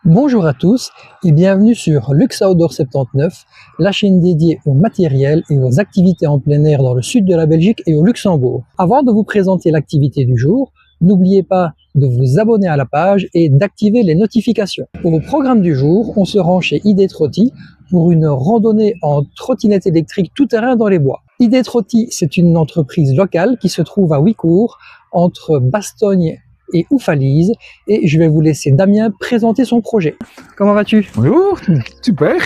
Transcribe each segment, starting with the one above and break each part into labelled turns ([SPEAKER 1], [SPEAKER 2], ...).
[SPEAKER 1] Bonjour à tous et bienvenue sur Lux Outdoor 79, la chaîne dédiée au matériel et aux activités en plein air dans le sud de la Belgique et au Luxembourg. Avant de vous présenter l'activité du jour, n'oubliez pas de vous abonner à la page et d'activer les notifications. Au programme du jour, on se rend chez ID Trotty pour une randonnée en trottinette électrique tout-terrain dans les bois. ID Trotty, c'est une entreprise locale qui se trouve à Wicourt, entre Bastogne et Oufalise, et je vais vous laisser Damien présenter son projet. Comment vas-tu?
[SPEAKER 2] Bonjour, super.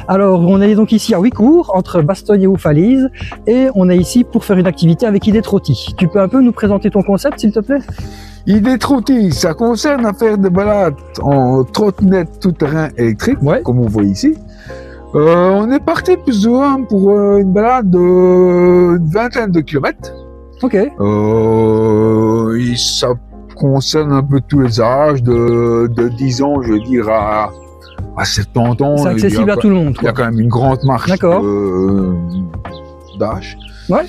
[SPEAKER 1] Alors, on est donc ici à Wicourt, entre Bastogne et Oufalise, et on est ici pour faire une activité avec ID Trotty. Tu peux un peu nous présenter ton concept, s'il te plaît?
[SPEAKER 2] ID Trotty, ça concerne à faire des balades en trottinette tout-terrain électrique, comme on voit ici. On est parti plus ou moins pour une balade d'une vingtaine de kilomètres.
[SPEAKER 1] Ok.
[SPEAKER 2] Et ça concerne un peu tous les âges, de 10 ans, je veux dire, à 70 ans.
[SPEAKER 1] C'est accessible à tout le monde,
[SPEAKER 2] Il y a quand même une grande marche d'âge.
[SPEAKER 1] Ouais.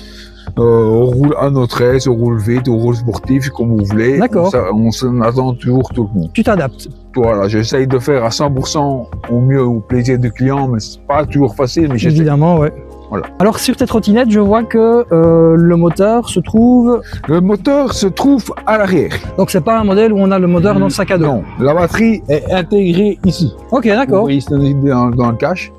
[SPEAKER 2] On roule à notre aise, on roule vite, on roule sportif, comme vous voulez.
[SPEAKER 1] D'accord.
[SPEAKER 2] On s'en attend toujours tout le monde.
[SPEAKER 1] Tu t'adaptes.
[SPEAKER 2] Voilà, j'essaye de faire à 100% au mieux au plaisir du client, mais c'est pas toujours facile. Mais
[SPEAKER 1] évidemment, ouais.
[SPEAKER 2] Voilà.
[SPEAKER 1] Alors sur tes trottinettes, je vois que le moteur se trouve...
[SPEAKER 2] Le moteur se trouve à l'arrière.
[SPEAKER 1] Donc c'est pas un modèle où on a le moteur dans le sac à dos.
[SPEAKER 2] Non, la batterie est intégrée ici.
[SPEAKER 1] Ok, d'accord.
[SPEAKER 2] Vous voyez, c'est dans le cache.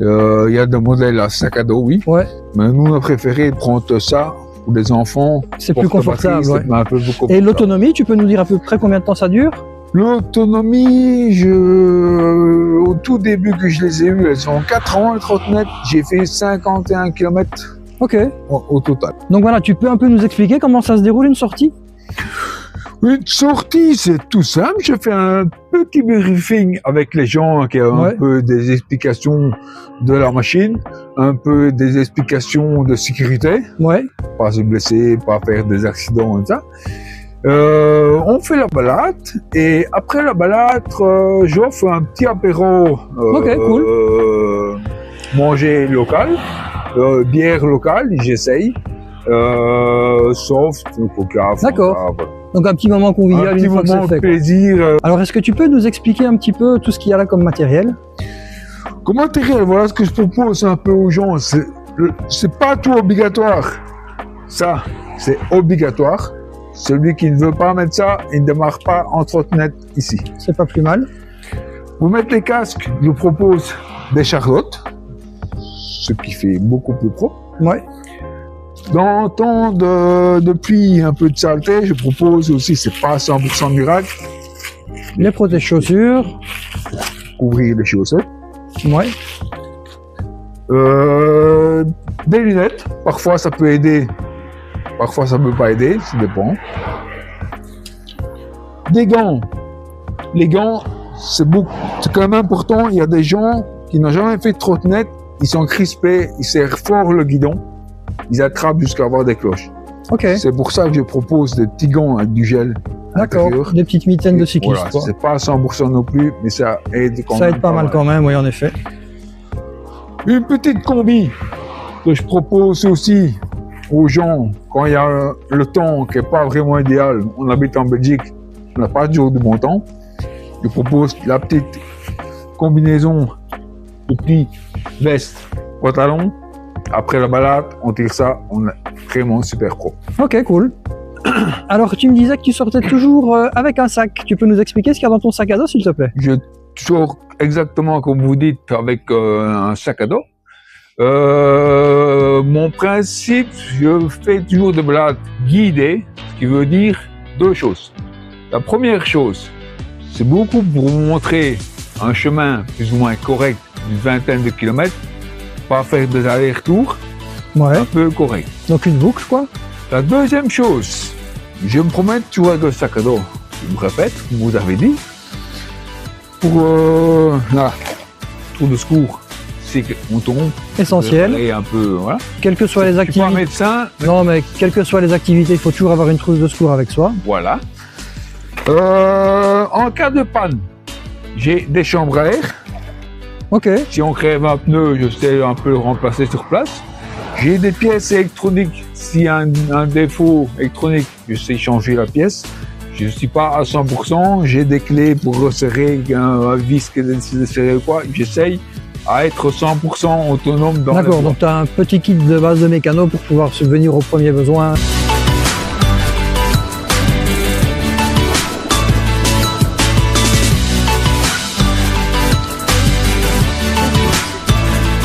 [SPEAKER 2] Il y a des modèles à sac à dos, oui.
[SPEAKER 1] Ouais.
[SPEAKER 2] Mais nous, on a préféré prendre ça pour les enfants.
[SPEAKER 1] C'est plus confortable, ouais.
[SPEAKER 2] Un peu plus confortable.
[SPEAKER 1] Et l'autonomie, tu peux nous dire à peu près combien de temps ça dure?
[SPEAKER 2] L'autonomie, au tout début que je les ai eues, elles ont 4 ans, les trottinettes. J'ai fait 51 km au total.
[SPEAKER 1] Donc voilà, tu peux un peu nous expliquer comment ça se déroule une sortie?
[SPEAKER 2] Une sortie, c'est tout simple. Je fais un petit briefing avec les gens qui ont un peu des explications de la machine, un peu des explications de sécurité.
[SPEAKER 1] Ouais.
[SPEAKER 2] Pas se blesser, pas faire des accidents et ça. On fait la balade et après la balade, j'offre un petit apéro.
[SPEAKER 1] Cool.
[SPEAKER 2] Manger local, bière locale, j'essaye. Soft, coca.
[SPEAKER 1] D'accord. Donc un petit moment convivial, une fois que c'est fait.
[SPEAKER 2] Plaisir.
[SPEAKER 1] Alors est-ce que tu peux nous expliquer un petit peu tout ce qu'il y a là comme matériel?
[SPEAKER 2] Comme matériel, voilà ce que je propose un peu aux gens. C'est pas tout obligatoire. Ça, c'est obligatoire. Celui qui ne veut pas mettre ça, il ne démarre pas en trottinette ici.
[SPEAKER 1] C'est pas plus mal.
[SPEAKER 2] Pour mettre les casques, je propose des charlottes, ce qui fait beaucoup plus propre.
[SPEAKER 1] Ouais.
[SPEAKER 2] Dans temps de pluie, un peu de saleté, je propose aussi, c'est pas 100% miracle.
[SPEAKER 1] Les protège-chaussures.
[SPEAKER 2] Couvrir les chaussettes.
[SPEAKER 1] Ouais.
[SPEAKER 2] Des lunettes, parfois ça peut aider. Parfois ça ne peut pas aider, ça dépend. Des gants. Les gants, c'est quand même important. Il y a des gens qui n'ont jamais fait de trottinette, ils sont crispés, ils serrent fort le guidon, ils attrapent jusqu'à avoir des cloches.
[SPEAKER 1] Ok.
[SPEAKER 2] C'est pour ça que je propose des petits gants avec du gel.
[SPEAKER 1] D'accord, des petites mitaines de cycliste.
[SPEAKER 2] Voilà, c'est pas à 100% non plus, mais ça aide quand même.
[SPEAKER 1] Ça aide pas mal quand même, oui, en effet.
[SPEAKER 2] Une petite combi que je propose aussi aux gens, quand il y a le temps qui n'est pas vraiment idéal, on habite en Belgique, on n'a pas toujours de bon temps, je propose la petite combinaison de petits vestes, pantalons. Après la balade, on tire ça, on est vraiment super pro.
[SPEAKER 1] Ok, cool. Alors, tu me disais que tu sortais toujours avec un sac. Tu peux nous expliquer ce qu'il y a dans ton sac à dos, s'il te plaît?
[SPEAKER 2] Je sors exactement comme vous dites avec un sac à dos. Mon principe, je fais toujours des balades guidées, ce qui veut dire deux choses. La première chose, c'est beaucoup pour vous montrer un chemin plus ou moins correct d'une vingtaine de kilomètres, pas faire des allers-retours, un peu correct.
[SPEAKER 1] Donc une boucle, quoi.
[SPEAKER 2] La deuxième chose, je me promène toujours avec le sac à dos, je me répète, comme vous avez dit, pour là, tour de secours. C'est qu'on tombe.
[SPEAKER 1] Essentiel.
[SPEAKER 2] Et un peu, voilà.
[SPEAKER 1] Quelles que soient les activités.
[SPEAKER 2] Je suis pas médecin.
[SPEAKER 1] Non, mais quelles que soient les activités, il faut toujours avoir une trousse de secours avec soi.
[SPEAKER 2] Voilà. En cas de panne, j'ai des chambres à air.
[SPEAKER 1] Ok.
[SPEAKER 2] Si on crève un pneu, je sais un peu le remplacer sur place. J'ai des pièces électroniques. S'il y a un défaut électronique, je sais changer la pièce. Je ne suis pas à 100%, j'ai des clés pour resserrer un vis qui est décidé de serrer ou quoi. J'essaye à être 100% autonome dans le
[SPEAKER 1] D'accord, donc tu as un petit kit de base de mécano pour pouvoir subvenir aux premiers besoins.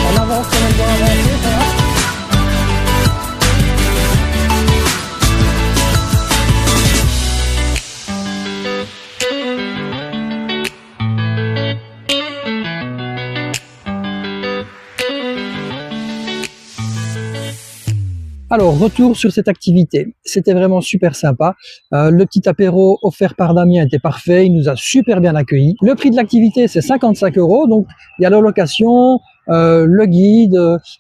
[SPEAKER 1] On avance quand même dans l'avancée, ça va? Alors, retour sur cette activité. C'était vraiment super sympa. Le petit apéro offert par Damien était parfait. Il nous a super bien accueillis. Le prix de l'activité, c'est 55 €. Donc, il y a la location, le guide,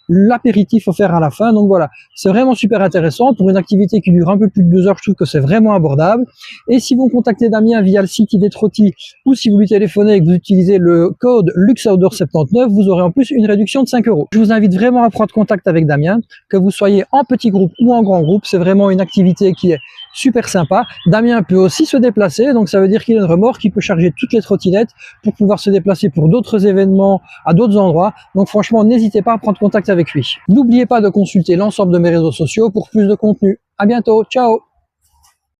[SPEAKER 1] l'apéritif offert à la fin. Donc voilà, c'est vraiment super intéressant. Pour une activité qui dure un peu plus de 2 heures, je trouve que c'est vraiment abordable. Et si vous contactez Damien via le site ID Trotti ou si vous lui téléphonez et que vous utilisez le code LuxOutdoor79, vous aurez en plus une réduction de 5 €. Je vous invite vraiment à prendre contact avec Damien, que vous soyez en petit groupe ou en grand groupe. C'est vraiment une activité qui est super sympa. Damien peut aussi se déplacer, donc ça veut dire qu'il a une remorque qui peut charger toutes les trottinettes pour pouvoir se déplacer pour d'autres événements à d'autres endroits. Donc franchement, n'hésitez pas à prendre contact avec lui. N'oubliez pas de consulter l'ensemble de mes réseaux sociaux pour plus de contenu. À bientôt, ciao!